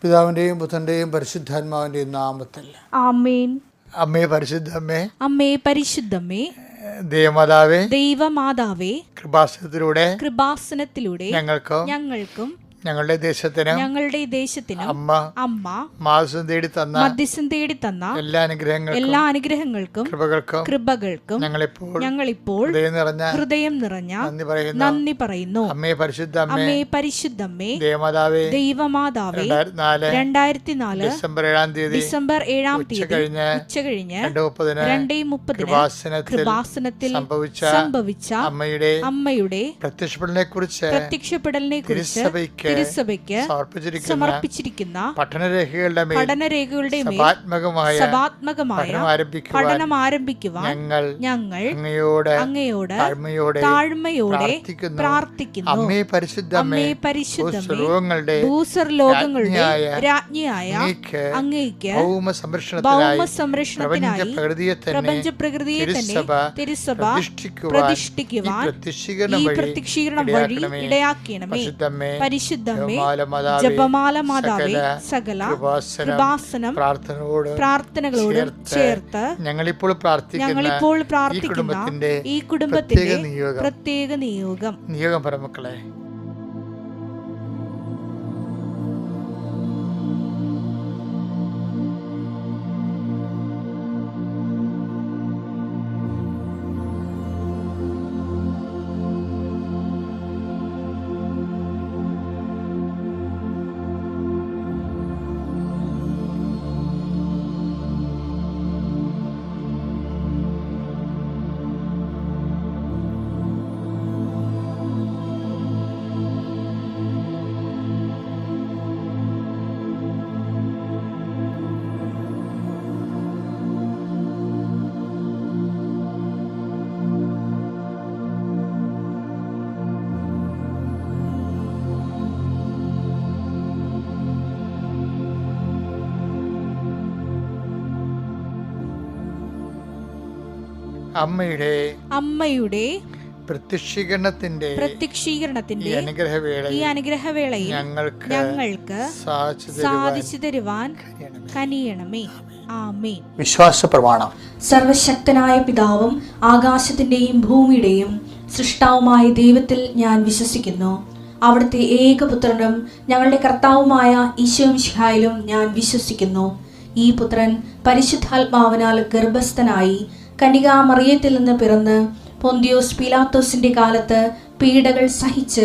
പിതാവിൻ്റെയും പുത്രൻ്റെയും പരിശുദ്ധാത്മാവിൻ്റെയും നാമത്തിൽ ആമേൻ. അമ്മേ പരിശുദ്ധമ്മേ, അമ്മേ പരിശുദ്ധമ്മേ, ദൈവമാതാവേ, ദൈവമാതാവേ, കൃപാസനത്തിലൂടെ ഞങ്ങൾക്കും ഞങ്ങളുടെ ദേശത്തിനും അമ്മ മധ്യസ്ഥം തേടി തന്ന എല്ലാ അനുഗ്രഹങ്ങൾക്കും കൃപകൾക്കും ഞങ്ങളിപ്പോൾ ഹൃദയം നിറഞ്ഞ നന്ദി പറയുന്നു. അമ്മേ പരിശുദ്ധമ്മേ, ദൈവമാതാവേ, 2004 ഡിസംബർ 7 ഉച്ചകഴിഞ്ഞ് 2:30 കൃപാസനത്തിൽ സംഭവിച്ച അമ്മയുടെ പ്രത്യക്ഷപ്പെടലിനെ കുറിച്ച് തിരുസഭയ്ക്ക് സമർപ്പിച്ചിരിക്കുന്ന പഠനരേഖകളുടെ മേൽ സഭാത്മകമായ പഠനം ആരംഭിക്കുവാൻ ഞങ്ങൾ അങ്ങയോട് താഴ്മയോടെ പ്രാർത്ഥിക്കുന്നു. അമ്മേ പരിശുദ്ധമ്മേ, ഭൂസ്വർലോകങ്ങളുടെ രാജ്ഞിയായ അങ്ങയ്ക്ക് ഭൗമസംരക്ഷണത്തിനായി പ്രപഞ്ച പ്രകൃതിയെ തന്നെ തിരുസഭ പ്രതിഷ്ഠിക്കുവാൻ ഈ പ്രത്യക്ഷീകരണം വഴി ഇടയാക്കണമേ. പരിശുദ്ധമ്മേ, ജപമാല മാതാവേ, സകല കൃപാസനം പ്രാർത്ഥനകളോട് ചേർത്ത് ഞങ്ങളിപ്പോൾ പ്രാർത്ഥിക്കുന്ന ഈ കുടുംബത്തിന്റെ പ്രത്യേക നിയോഗം പരമക്കളെ. അമ്മയുടെ പ്രത്യക്ഷീകരണത്തിന്റെ ഈ അനുഗ്രഹവേളയിൽ ഞങ്ങൾക്ക് സാധിച്ചു തരുവാൻ കനിയണമേ. ആമേൻ. വിശ്വാസ പ്രമാണം. സർവശക്തനായ പിതാവും ആകാശത്തിന്റെയും ഭൂമിയുടെയും സൃഷ്ടാവുമായ ദൈവത്തിൽ ഞാൻ വിശ്വസിക്കുന്നു. അവിടുത്തെ ഏകപുത്രനും ഞങ്ങളുടെ കർത്താവുമായ ഈശോമിശിഹായിലും ഞാൻ വിശ്വസിക്കുന്നു. ഈ പുത്രൻ പരിശുദ്ധാത്മാവിനാൽ ഗർഭസ്ഥനായി കന്യകാമറിയത്തിൽ നിന്ന് പിറന്ന് പൊന്തിയോസ് പീലാത്തോസിന്റെ കാലത്ത് പീഡകൾ സഹിച്ച്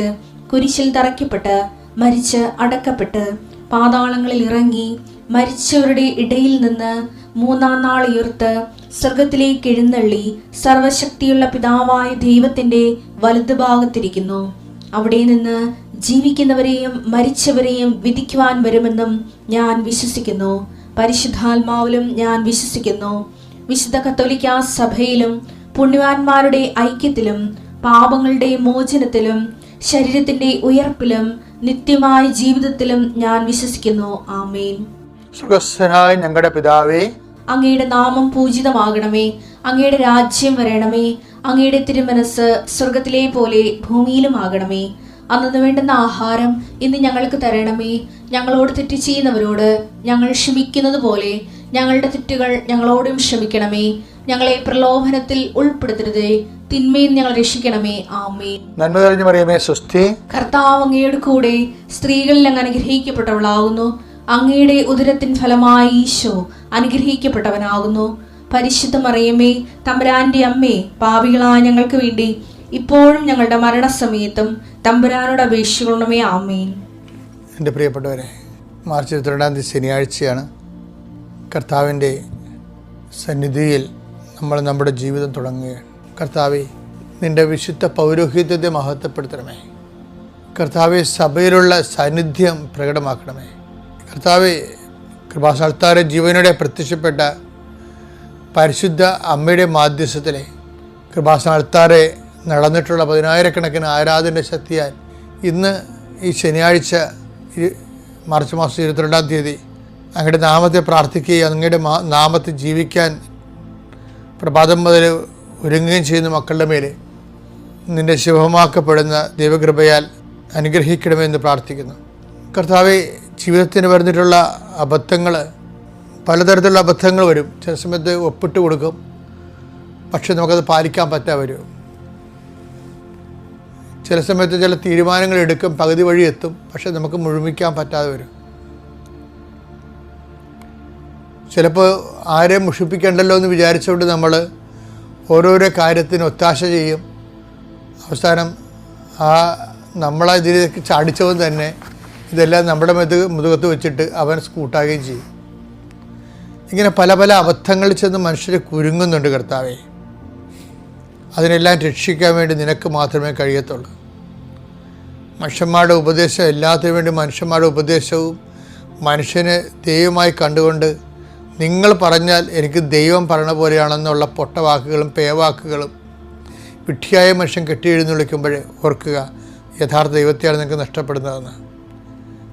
കുരിശിൽ തറയ്ക്കപ്പെട്ട് മരിച്ച് അടക്കപ്പെട്ട് പാതാളങ്ങളിൽ ഇറങ്ങി മരിച്ചവരുടെ ഇടയിൽ നിന്ന് 3-ാം നാൾ ഉയർത്ത് സ്വർഗത്തിലേക്ക് എഴുന്നള്ളി സർവശക്തിയുള്ള പിതാവായ ദൈവത്തിന്റെ വലതുഭാഗത്തിരിക്കുന്നു. അവിടെ നിന്ന് ജീവിക്കുന്നവരെയും മരിച്ചവരെയും വിധിക്കുവാൻ വരുമെന്നും ഞാൻ വിശ്വസിക്കുന്നു. പരിശുദ്ധാത്മാവിലും ഞാൻ വിശ്വസിക്കുന്നു. വിശുദ്ധ കത്തോലിക്കാ സഭയിലും പുണ്യവാന്മാരുടെ ഐക്യത്തിലും പാപങ്ങളുടെ മോചനത്തിലും ശരീരത്തിന്റെ ഉയർപ്പിലും നിത്യമായ ജീവിതത്തിലും ഞാൻ വിശ്വസിക്കുന്നു. ആമേൻ. സുഖസ്ഥനായ ഞങ്ങളുടെ പിതാവേ, അങ്ങയുടെ നാമം പൂജിതമാകണമേ. അങ്ങയുടെ രാജ്യം വരണമേ. അങ്ങയുടെ തിരുമനസ് സ്വർഗത്തിലെ പോലെ ഭൂമിയിലും ആകണമേ. അന്നു വേണ്ടുന്ന ആഹാരം ഇന്ന് ഞങ്ങൾക്ക് തരണമേ. ഞങ്ങളോട് തെറ്റ് ചെയ്യുന്നവരോട് ഞങ്ങൾ ക്ഷമിക്കുന്നത് പോലെ ഞങ്ങളുടെ തെറ്റുകൾ ഞങ്ങളോടും ക്ഷമിക്കണമേ. ഞങ്ങളെ പ്രലോഭനത്തിൽ ഉൾപ്പെടുത്തരുതേ, തിന്മയിൽ ഞങ്ങൾ രക്ഷിക്കണമേ. ആമേൻ. നന്മ നിറഞ്ഞ മറിയമേ, സ്വസ്തി. കർത്താവ് അങ്ങയുടെ കൂടെ സ്ത്രീകളിൽ അങ്ങ് അനുഗ്രഹിക്കപ്പെട്ടവളാകുന്നു. അങ്ങയുടെ ഉദരത്തിൻ ഫലമായി ഈശോ അനുഗ്രഹിക്കപ്പെട്ടവനാകുന്നു. പരിശുദ്ധ മറിയമേ, തമ്പുരാന്റെ അമ്മേ, പാപികളായ ഞങ്ങൾക്ക് വേണ്ടി ഇപ്പോഴും ഞങ്ങളുടെ മരണസമയത്തും തമ്പുരാനോട് അപേക്ഷിക്കണമേ. ആമേൻ. എൻ്റെ പ്രിയപ്പെട്ടവരെ, മാർച്ച് 22 ശനിയാഴ്ചയാണ്. കർത്താവിൻ്റെ സന്നിധിയിൽ നമ്മൾ നമ്മുടെ ജീവിതം തുടങ്ങുകയാണ്. കർത്താവെ, നിൻ്റെ വിശുദ്ധ പൗരോഹിത്യത്തെ മഹത്വപ്പെടുത്തണമേ. കർത്താവെ, സഭയിലുള്ള സാന്നിധ്യം പ്രകടമാക്കണമേ. കർത്താവെ, കൃപാസനത്താരെ ജീവനോടെ പ്രത്യക്ഷപ്പെട്ട പരിശുദ്ധ അമ്മയുടെ മാധ്യസ്ഥത്തിലെ കൃപാസനത്താരെ നടന്നിട്ടുള്ള 10,000-കണക്കിന് ആരാധന ശക്തിയാൽ ഇന്ന് ഈ ശനിയാഴ്ച മാർച്ച് മാസം 22-ാം തീയതി അങ്ങയുടെ നാമത്തെ പ്രാർത്ഥിക്കുകയും അങ്ങയുടെ നാമത്തിൽ ജീവിക്കാൻ പ്രഭാതം മുതൽ ഒരുങ്ങുകയും ചെയ്യുന്ന മക്കളുടെ മേലെ നിൻ്റെ ശുഭമാക്കപ്പെടുന്ന ദൈവകൃപയാൽ അനുഗ്രഹിക്കണമെന്ന് പ്രാർത്ഥിക്കുന്നു. കർത്താവെ, ജീവിതത്തിന് വരുന്നിട്ടുള്ള അബദ്ധങ്ങൾ, പലതരത്തിലുള്ള അബദ്ധങ്ങൾ വരും. ചില സമയത്ത് ഒപ്പിട്ട് കൊടുക്കും, പക്ഷെ നമുക്കത് പാലിക്കാൻ പറ്റാതെ വരും. ചില സമയത്ത് ചില തീരുമാനങ്ങൾ എടുക്കും, പകുതി വഴി എത്തും, പക്ഷെ നമുക്ക് മുഴുമിക്കാൻ പറ്റാതെ വരും. ചിലപ്പോൾ ആരെയും മുഷിപ്പിക്കണ്ടല്ലോ എന്ന് വിചാരിച്ചുകൊണ്ട് നമ്മൾ ഓരോരോ കാര്യത്തിന് ഒത്താശ ചെയ്യും. അവസാനം നമ്മളെ ഇതിലേക്ക് ചാടിച്ചവൻ തന്നെ ഇതെല്ലാം നമ്മുടെ മുതുകത്ത് വെച്ചിട്ട് അവൻ സ്കൂട്ടാകുകയും ചെയ്യും. ഇങ്ങനെ പല പല അബദ്ധങ്ങളിൽ ചെന്ന് മനുഷ്യരെ കുരുങ്ങുന്നുണ്ട് കർത്താവേ. അതിനെല്ലാം രക്ഷിക്കാൻ വേണ്ടി നിനക്ക് മാത്രമേ കഴിയത്തുള്ളൂ. മനുഷ്യന്മാരുടെ ഉപദേശം, എല്ലാത്തിനും വേണ്ടി മനുഷ്യന്മാരുടെ ഉപദേശവും മനുഷ്യനെ ദൈവമായി കണ്ടുകൊണ്ട് നിങ്ങൾ പറഞ്ഞാൽ എനിക്ക് ദൈവം പറയണ പോലെയാണെന്നുള്ള പൊട്ടവാക്കുകളും പേവാക്കുകളും വിഡ്ഢിയായ മനുഷ്യൻ കെട്ടിയെഴുന്നള്ളിക്കുമ്പോഴേ ഓർക്കുക, യഥാർത്ഥ ദൈവത്തെയാണ് നിങ്ങൾക്ക് നഷ്ടപ്പെടുന്നതെന്ന്.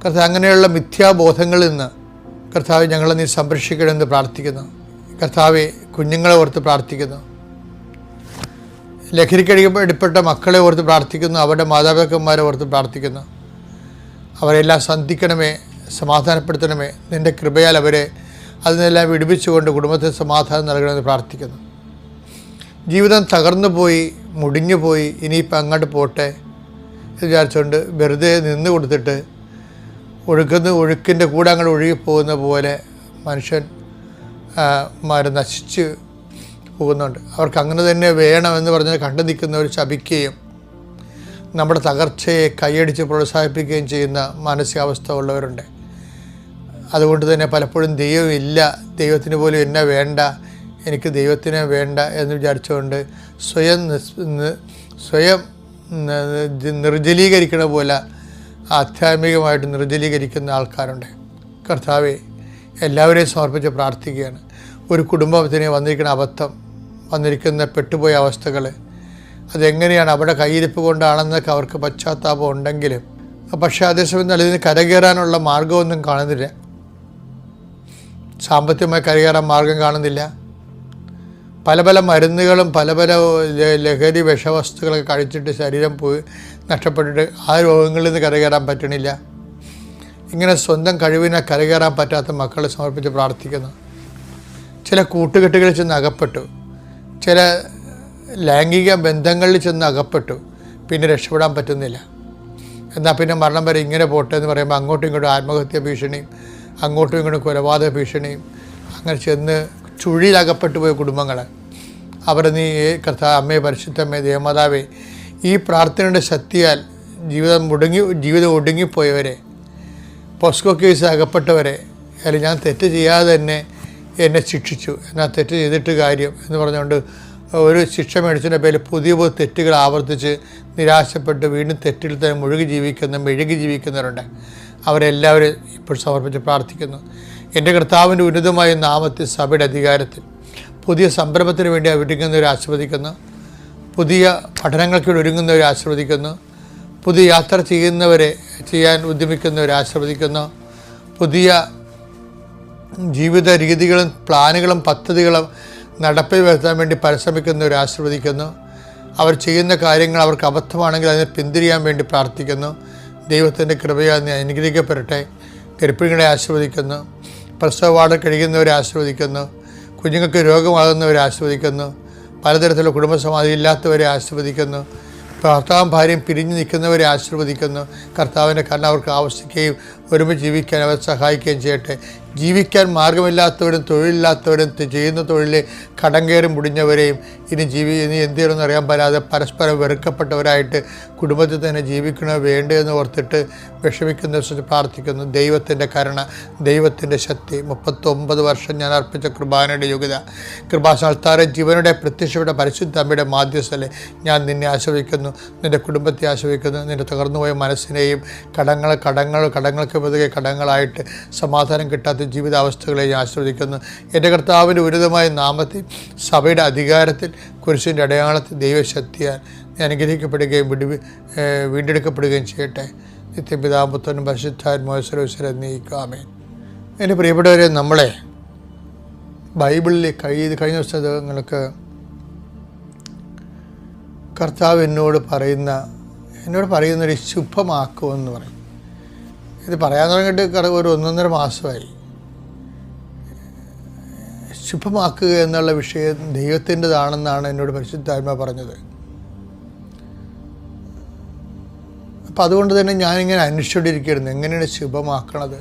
കർത്താവ്, അങ്ങനെയുള്ള മിഥ്യാബോധങ്ങളിൽ നിന്ന് കർത്താവ് ഞങ്ങളെ നീ സംരക്ഷിക്കണമെന്ന് പ്രാർത്ഥിക്കുന്നു. കർത്താവെ, കുഞ്ഞുങ്ങളെ ഓർത്ത് പ്രാർത്ഥിക്കുന്നു. ലഹരിക്കടിപ്പെട്ട മക്കളെ ഓർത്ത് പ്രാർത്ഥിക്കുന്നു. അവരുടെ മാതാപിതാക്കന്മാരെ ഓർത്ത് പ്രാർത്ഥിക്കുന്നു. അവരെല്ലാം സന്ധിക്കണമേ, സമാധാനപ്പെടുത്തണമേ. നിൻ്റെ കൃപയാൽ അവരെ അതിനെല്ലാം വിടുവിച്ചുകൊണ്ട് കുടുംബത്തിന് സമാധാനം നൽകണമെന്ന് പ്രാർത്ഥിക്കുന്നു. ജീവിതം തകർന്നു പോയി, മുടിഞ്ഞു പോയി, ഇനിയിപ്പോൾ അങ്ങോട്ട് പോട്ടെ എന്ന് വിചാരിച്ചുകൊണ്ട് വെറുതെ നിന്ന് കൊടുത്തിട്ട് ഒഴുക്കിൻ്റെ കൂടെ അങ്ങോട്ട് ഒഴുകിപ്പോകുന്ന പോലെ മനുഷ്യന്മാർ നശിച്ച് പോകുന്നുണ്ട്. അവർക്ക് അങ്ങനെ തന്നെ വേണമെന്ന് പറഞ്ഞ് കണ്ടു നിൽക്കുന്നവർ ശപിക്കുകയും നമ്മുടെ തകർച്ചയെ കൈയടിച്ച് പ്രോത്സാഹിപ്പിക്കുകയും ചെയ്യുന്ന മാനസികാവസ്ഥ ഉള്ളവരുണ്ട്. അതുകൊണ്ട് തന്നെ പലപ്പോഴും ദൈവമില്ല, ദൈവത്തിന് പോലും എന്നെ വേണ്ട, എനിക്ക് ദൈവത്തിനെ വേണ്ട എന്ന് വിചാരിച്ചുകൊണ്ട് സ്വയം നിർജ്ജലീകരിക്കണ പോലെ ആധ്യാത്മികമായിട്ട് നിർജ്ജലീകരിക്കുന്ന ആൾക്കാരുണ്ട്. കർത്താവെ, എല്ലാവരെയും സമർപ്പിച്ച് പ്രാർത്ഥിക്കുകയാണ്. ഒരു കുടുംബത്തിന് വന്നിരിക്കുന്ന അബദ്ധം, വന്നിരിക്കുന്ന പെട്ടുപോയ അവസ്ഥകൾ, അതെങ്ങനെയാണ് അവരുടെ കയ്യിരിപ്പ് കൊണ്ടാണെന്നൊക്കെ അവർക്ക് പശ്ചാത്താപം ഉണ്ടെങ്കിലും പക്ഷേ അതേസമയം ഇതിന് കരകയറാനുള്ള മാർഗമൊന്നും കാണുന്നില്ല. സാമ്പത്തികമായി കരകയറാൻ മാർഗം കാണുന്നില്ല. പല പല മരുന്നുകളും പല പല ലഹരി വിഷവസ്തുക്കളൊക്കെ കഴിച്ചിട്ട് ശരീരം പോയി നഷ്ടപ്പെട്ടിട്ട് ആ രോഗങ്ങളിൽ നിന്ന് കരകയറാൻ പറ്റണില്ല. ഇങ്ങനെ സ്വന്തം കഴിവിനെ കരകയറാൻ പറ്റാത്ത മക്കളെ സമർപ്പിച്ച് പ്രാർത്ഥിക്കുന്നു. ചില കൂട്ടുകെട്ടുകളിൽ ചെന്ന് അകപ്പെട്ടു, ചില ലൈംഗിക ബന്ധങ്ങളിൽ ചെന്ന് അകപ്പെട്ടു, പിന്നെ രക്ഷപ്പെടാൻ പറ്റുന്നില്ല. എന്നാൽ പിന്നെ മരണം വരെ ഇങ്ങനെ പോട്ടെ എന്ന് പറയുമ്പോൾ അങ്ങോട്ടും ഇങ്ങോട്ടും ആത്മഹത്യ ഭീഷണിയും അങ്ങോട്ടും ഇങ്ങോട്ടും കൊലപാതക ഭീഷണിയും അങ്ങനെ ചെന്ന് ചുഴിയിലകപ്പെട്ടു പോയ കുടുംബങ്ങൾ, അവരെ നീ കർത്താവ്, അമ്മേ, പരിശുദ്ധമ്മേ, ദേവമാതാവേ, ഈ പ്രാർത്ഥനയുടെ ശക്തിയാൽ ജീവിതം ഒടുങ്ങിപ്പോയവരെ, പോസ്കോ കേസ് അകപ്പെട്ടവരെ, അല്ലെങ്കിൽ ഞാൻ തെറ്റ് ചെയ്യാതെ തന്നെ എന്നെ ശിക്ഷിച്ചു, എന്നാൽ തെറ്റ് ചെയ്തിട്ട് കാര്യം എന്ന് പറഞ്ഞുകൊണ്ട് ഒരു ശിക്ഷ മേടിച്ചതിൻ്റെ പേരിൽ പുതിയ തെറ്റുകൾ ആവർത്തിച്ച് നിരാശപ്പെട്ട് വീണ്ടും തെറ്റിൽ തന്നെ മെഴുകി ജീവിക്കുന്നവരുണ്ട്. അവരെല്ലാവരും ഇപ്പോൾ സമർപ്പിച്ച് പ്രാർത്ഥിക്കുന്നു. എൻ്റെ കർത്താവിൻ്റെ ഉന്നതമായ നാമത്തിൽ സഭയുടെ അധികാരത്തിൽ പുതിയ സംരംഭത്തിന് വേണ്ടി ഒരുങ്ങുന്നവരെ ആശീർവദിക്കുന്നു. പുതിയ പഠനങ്ങൾക്ക് ഒരുങ്ങുന്നവരെ ആശീർവദിക്കുന്നു. പുതിയ യാത്ര ചെയ്യാൻ ഉദ്യമിക്കുന്നവരെ ആശീർവദിക്കുന്നു. പുതിയ ജീവിത രീതികളും പ്ലാനുകളും പദ്ധതികളും നടപ്പിൽ വരുത്താൻ വേണ്ടി പരിശ്രമിക്കുന്നവരെ ആശീർവദിക്കുന്നു. അവർ ചെയ്യുന്ന കാര്യങ്ങൾ അവർക്ക് അബദ്ധമാണെങ്കിൽ അതിനെ പിന്തിരിയാൻ വേണ്ടി പ്രാർത്ഥിക്കുന്നു. ദൈവത്തിൻ്റെ കൃപയാൽ നീ അനുഗ്രഹിക്കപ്പെടട്ടെ. ഗർഭിണികളെ ആശീർവദിക്കുന്നു. പ്രസവ വാർഡ് കഴിയുന്നവരെ ആശീർവദിക്കുന്നു. കുഞ്ഞുങ്ങൾക്ക് രോഗമാകുന്നവരെ ആശീർവദിക്കുന്നു. പലതരത്തിലുള്ള കുടുംബസമാധി ഇല്ലാത്തവരെ ആശീർവദിക്കുന്നു. ഭർത്താവും ഭാര്യയും പിരിഞ്ഞു നിൽക്കുന്നവരെ ആശീർവദിക്കുന്നു. കർത്താവിൻ്റെ കരുണ അവർക്ക് ആവശ്യിക്കുകയും ഒരുമിച്ച് ജീവിക്കാൻ അവർ സഹായിക്കുകയും ചെയ്യട്ടെ. ജീവിക്കാൻ മാർഗമില്ലാത്തവരും തൊഴിലില്ലാത്തവരും ചെയ്യുന്ന തൊഴിലിൽ കടം കയറി മുടിഞ്ഞവരെയും ഇനി എന്ത് ചെയ്യണമെന്ന് അറിയാൻ പറ്റാതെ പരസ്പരം വെറുക്കപ്പെട്ടവരായിട്ട് കുടുംബത്തിൽ തന്നെ ജീവിക്കണോ വേണ്ടോ എന്ന് ഓർത്തിട്ട് വിഷമിക്കുന്ന പ്രാർത്ഥിക്കുന്നു. ദൈവത്തിൻ്റെ കരുണ, ദൈവത്തിൻ്റെ ശക്തി, 39 വർഷം ഞാൻ അർപ്പിച്ച കൃപാനയുടെ യോഗ്യത, കൃപാസ്ഥാനത്താറെ ജീവനുടെ പ്രത്യക്ഷപ്പെട്ട പരിശുദ്ധ അമ്മയുടെ മാധ്യസ്ഥലെ ഞാൻ നിന്നെ ആശ്രയിക്കുന്നു, നിൻ്റെ കുടുംബത്തെ ആശ്രയിക്കുന്നു. നിൻ്റെ തകർന്നുപോയ മനസ്സിനെയും കടങ്ങൾക്ക് പതുക്കെ കടങ്ങളായിട്ട് സമാധാനം കിട്ടാത്ത ജീവിതാവസ്ഥകളെ ഞാൻ ആശ്രയിക്കുന്നു. എൻ്റെ കർത്താവിൻ്റെ ഉന്നതമായ നാമത്തിൽ സഭയുടെ അധികാരത്തിൽ കുരിശിൻ്റെ അടയാളത്തിൽ ദൈവശക്തിയാൽ ഞാൻ അനുഗ്രഹിക്കപ്പെടുകയും വീണ്ടെടുക്കപ്പെടുകയും ചെയ്യട്ടെ. നിത്യപിതാവും പുത്രനും പരിശുദ്ധാത്മാവും സർവ്വസ്വരം എന്നേക്കും ആമേൻ. എൻ്റെ പ്രിയപ്പെട്ടവരെ, നമ്മളെ ബൈബിളിൽ കഴിഞ്ഞ പുസ്തകങ്ങൾക്ക് കർത്താവ് എന്നോട് പറയുന്നൊരു ശുഭമാക്കുമെന്ന് പറയും. ഇത് പറയാൻ തുടങ്ങിയിട്ട് ഒരു 1.5 മാസമായി. ശുഭമാക്കുക എന്നുള്ള വിഷയം ദൈവത്തിൻ്റെതാണെന്നാണ് എന്നോട് പരിശുദ്ധാത്മാ പറഞ്ഞത്. അപ്പം അതുകൊണ്ട് തന്നെ ഞാനിങ്ങനെ അന്വേഷിച്ചുകൊണ്ടിരിക്കുകയായിരുന്നു, എങ്ങനെയാണ് ശുഭമാക്കണത്.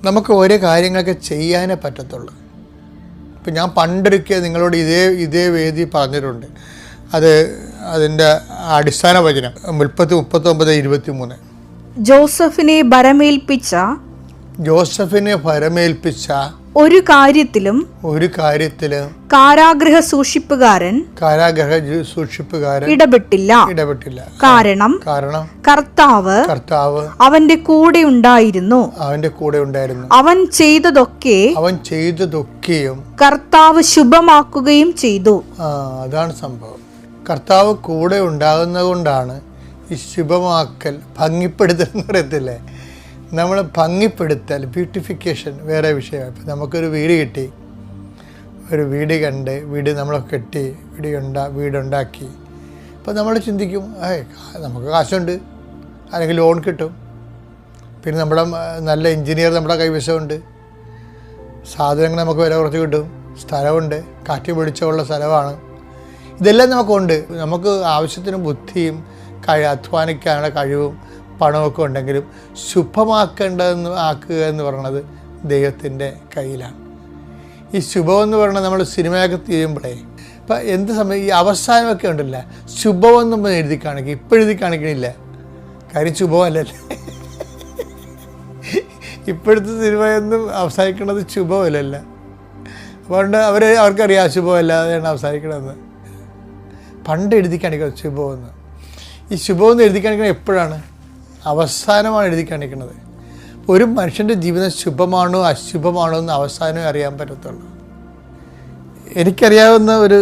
നമുക്ക് ഓരോ കാര്യങ്ങളൊക്കെ ചെയ്യാനേ പറ്റത്തുള്ളൂ. ഇപ്പം ഞാൻ പണ്ടൊരിക്കൽ നിങ്ങളോട് ഇതേ വേദി പറഞ്ഞിട്ടുണ്ട്. അതിൻ്റെ അടിസ്ഥാന വചനം 39:23. ജോസഫിനെ ഭരമേൽപ്പിച്ച ഒരു കാര്യത്തിലും കാരാഗൃഹ സൂക്ഷിപ്പുകാരൻ ഇടപെട്ടില്ല. കാരണം കർത്താവ് അവന്റെ കൂടെ ഉണ്ടായിരുന്നു. അവൻ ചെയ്തതൊക്കെയും കർത്താവ് ശുഭമാക്കുകയും ചെയ്തു. അതാണ് സംഭവം. കർത്താവ് കൂടെ ഉണ്ടാകുന്നത് കൊണ്ടാണ് ഈ ശുഭമാക്കൽ, ഭംഗിപ്പെടുത്തൽ പറയത്തില്ലേ, നമ്മൾ ഭംഗിപ്പെടുത്തൽ, ബ്യൂട്ടിഫിക്കേഷൻ വേറെ വിഷയമാണ്. ഇപ്പം നമുക്കൊരു വീട് കിട്ടി, ഒരു വീട് കണ്ട്, വീട് നമ്മളെ കെട്ടി, വീടുണ്ടാക്കി. അപ്പം നമ്മൾ ചിന്തിക്കും, നമുക്ക് കാശുണ്ട്, അല്ലെങ്കിൽ ലോൺ കിട്ടും, പിന്നെ നമ്മുടെ നല്ല എൻജിനീയർ നമ്മുടെ കൈവശമുണ്ട്, സാധനങ്ങൾ നമുക്ക് വില കുറച്ച് കിട്ടും, സ്ഥലമുണ്ട്, കാറ്റ് വെളിച്ചമുള്ള സ്ഥലമാണ്, ഇതെല്ലാം നമുക്കുണ്ട്. നമുക്ക് ആവശ്യത്തിന് ബുദ്ധിയും അധ്വാനിക്കാനുള്ള കഴിവും പണമൊക്കെ ഉണ്ടെങ്കിലും ആക്കുക എന്ന് പറയുന്നത് ദൈവത്തിൻ്റെ കയ്യിലാണ്. ഈ ശുഭമെന്ന് പറയുന്നത് നമ്മൾ സിനിമയൊക്കെ തീരുമ്പോഴേ ഇപ്പം എന്ത് സമയം ഈ അവസാനമൊക്കെ ഉണ്ടല്ല, ശുഭമെന്നും എഴുതി കാണിക്കും. ഇപ്പം എഴുതി കാണിക്കണില്ല, കാര്യം ശുഭമല്ലല്ലേ. ഇപ്പോഴത്തെ സിനിമയൊന്നും അവസാനിക്കുന്നത് ശുഭമല്ലല്ല. അതുകൊണ്ട് അവർക്കറിയാം ശുഭമല്ലാതെയാണ് അവസാനിക്കണമെന്ന്. പണ്ട് എഴുതി കാണിക്കുന്നത് ശുഭമെന്ന്. ഈ ശുഭമെന്ന് എഴുതി കാണിക്കുന്നത് എപ്പോഴാണ്? അവസാനമാണ് എഴുതി കാണിക്കുന്നത്. ഒരു മനുഷ്യൻ്റെ ജീവിതം ശുഭമാണോ അശുഭമാണോ എന്ന് അവസാനമേ അറിയാൻ പറ്റത്തുള്ളൂ. എനിക്കറിയാവുന്ന ഒരു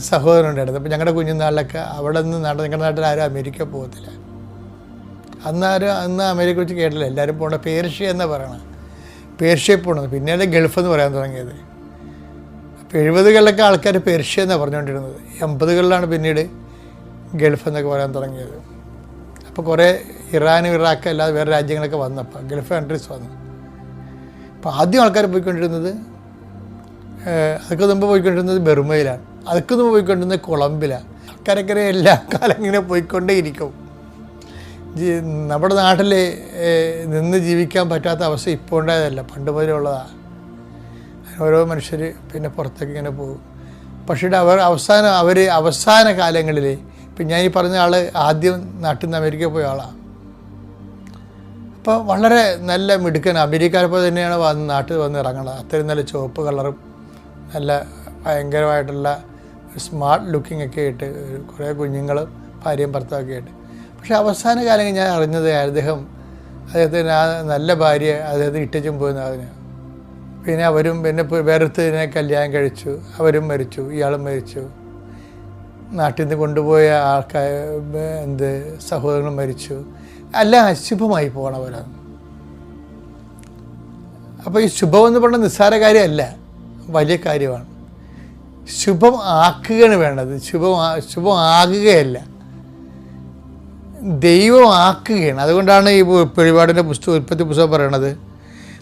സഹോദരൻ ഉണ്ടായിരുന്നു. അപ്പോൾ ഞങ്ങളുടെ കുഞ്ഞുനാളിലൊക്കെ അവിടെ നിന്ന് ഞങ്ങളുടെ നാട്ടിൽ ആരും അമേരിക്ക പോകത്തില്ല. അന്ന് അമേരിക്ക വെച്ച് കേട്ടില്ല, എല്ലാവരും പോകേണ്ട പേർഷ്യ എന്നാണ് പറയണത്. പേർഷ്യയിൽ പോകണത്, പിന്നീട് ഗൾഫ് എന്ന് പറയാൻ തുടങ്ങിയത്. അപ്പോൾ 70-കളിലൊക്കെ ആൾക്കാർ പേർഷ്യ എന്നാണ് പറഞ്ഞുകൊണ്ടിരുന്നത്. 80-കളിലാണ് പിന്നീട് ഗൾഫ് എന്നൊക്കെ പറയാൻ തുടങ്ങിയത്. അപ്പോൾ കുറേ ഇറാനും ഇറാഖ് അല്ലാതെ വേറെ രാജ്യങ്ങളൊക്കെ വന്നപ്പോൾ ഗൾഫ് കൺട്രീസ് വന്നു. അപ്പോൾ ആദ്യം ആൾക്കാർ പോയിക്കൊണ്ടിരുന്നത്, അതൊക്കെ മുമ്പ് പോയിക്കൊണ്ടിരുന്നത് ബെർമയിലാണ്, അതൊക്കെ മുമ്പ് പോയിക്കൊണ്ടിരുന്നത് കൊളംബിലാണ്. ആൾക്കാരൊക്കെ എല്ലാ കാലം ഇങ്ങനെ പോയിക്കൊണ്ടേയിരിക്കും. നമ്മുടെ നാട്ടിൽ നിന്ന് ജീവിക്കാൻ പറ്റാത്ത അവസ്ഥ ഇപ്പോൾ ഉണ്ടായതല്ല, പണ്ട് മുതലേ ഉള്ളതാണ്. ഓരോ മനുഷ്യർ പിന്നെ പുറത്തേക്ക് ഇങ്ങനെ പോകും. പക്ഷേ അവസാന കാലങ്ങളിൽ, ഇപ്പം ഞാൻ ഈ പറഞ്ഞ ആൾ ആദ്യം നാട്ടിൽ നിന്ന് അമേരിക്കയിൽ പോയ ആളാണ്. അപ്പോൾ വളരെ നല്ല മിടുക്കൻ, അമേരിക്കക്കാരെ പോലെ തന്നെയാണ് നാട്ടിൽ വന്ന് ഇറങ്ങുന്നത്. അത്രയും നല്ല ചുവപ്പ് കളറും നല്ല ഭയങ്കരമായിട്ടുള്ള സ്മാർട്ട് ലുക്കിംഗ് ഒക്കെ ആയിട്ട് കുറേ കുഞ്ഞുങ്ങളും ഭാര്യയും ഭർത്താവൊക്കെ ആയിട്ട്. പക്ഷേ അവസാന കാലങ്ങളിൽ ഞാൻ അറിഞ്ഞത് അദ്ദേഹത്തിന് ആ നല്ല ഭാര്യ അദ്ദേഹത്തിന് ഇട്ടച്ചും പോയെന്ന് പറഞ്ഞു. പിന്നെ പിന്നെ വേറൊരുത്തതിനെ കല്യാണം കഴിച്ചു, അവരും മരിച്ചു, ഇയാളും മരിച്ചു. നാട്ടിൽ നിന്ന് കൊണ്ടുപോയ സഹോദരങ്ങളും മരിച്ചു. എല്ലാം അശുഭമായി പോകണവരാണ്. അപ്പോൾ ഈ ശുഭമെന്ന് പറഞ്ഞ നിസ്സാര കാര്യമല്ല, വലിയ കാര്യമാണ്. ശുഭം ആക്കുകയാണ് വേണ്ടത്, ശുഭമാകുകയല്ല, ദൈവമാക്കുകയാണ്. അതുകൊണ്ടാണ് ഈ വെളിപാടിൻ്റെ ഉൽപ്പത്തി പുസ്തകം പറയണത്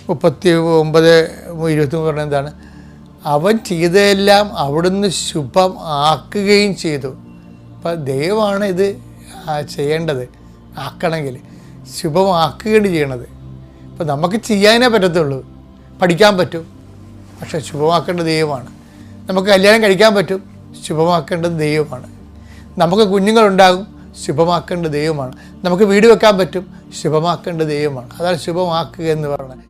39:23 പറയുന്നത് എന്താണ്? അവൻ ചെയ്തതെല്ലാം അവിടുന്ന് ശുഭം ആക്കുകയും ചെയ്തു. അപ്പം ദൈവമാണ് ഇത് ചെയ്യേണ്ടത്. ആക്കണമെങ്കിൽ ശുഭമാക്കുകയാണ് ചെയ്യണത്. അപ്പം നമുക്ക് ചെയ്യാനേ പറ്റത്തുള്ളൂ. പഠിക്കാൻ പറ്റും, പക്ഷേ ശുഭമാക്കേണ്ടത് ദൈവമാണ്. നമുക്ക് കല്യാണം കഴിക്കാൻ പറ്റും, ശുഭമാക്കേണ്ടത് ദൈവമാണ്. നമുക്ക് കുഞ്ഞുങ്ങളുണ്ടാകും, ശുഭമാക്കേണ്ടത് ദൈവമാണ്. നമുക്ക് വീട് വെക്കാൻ പറ്റും, ശുഭമാക്കേണ്ടത് ദൈവമാണ്. അതാണ് ശുഭമാക്കുക എന്ന് പറയുന്നത്.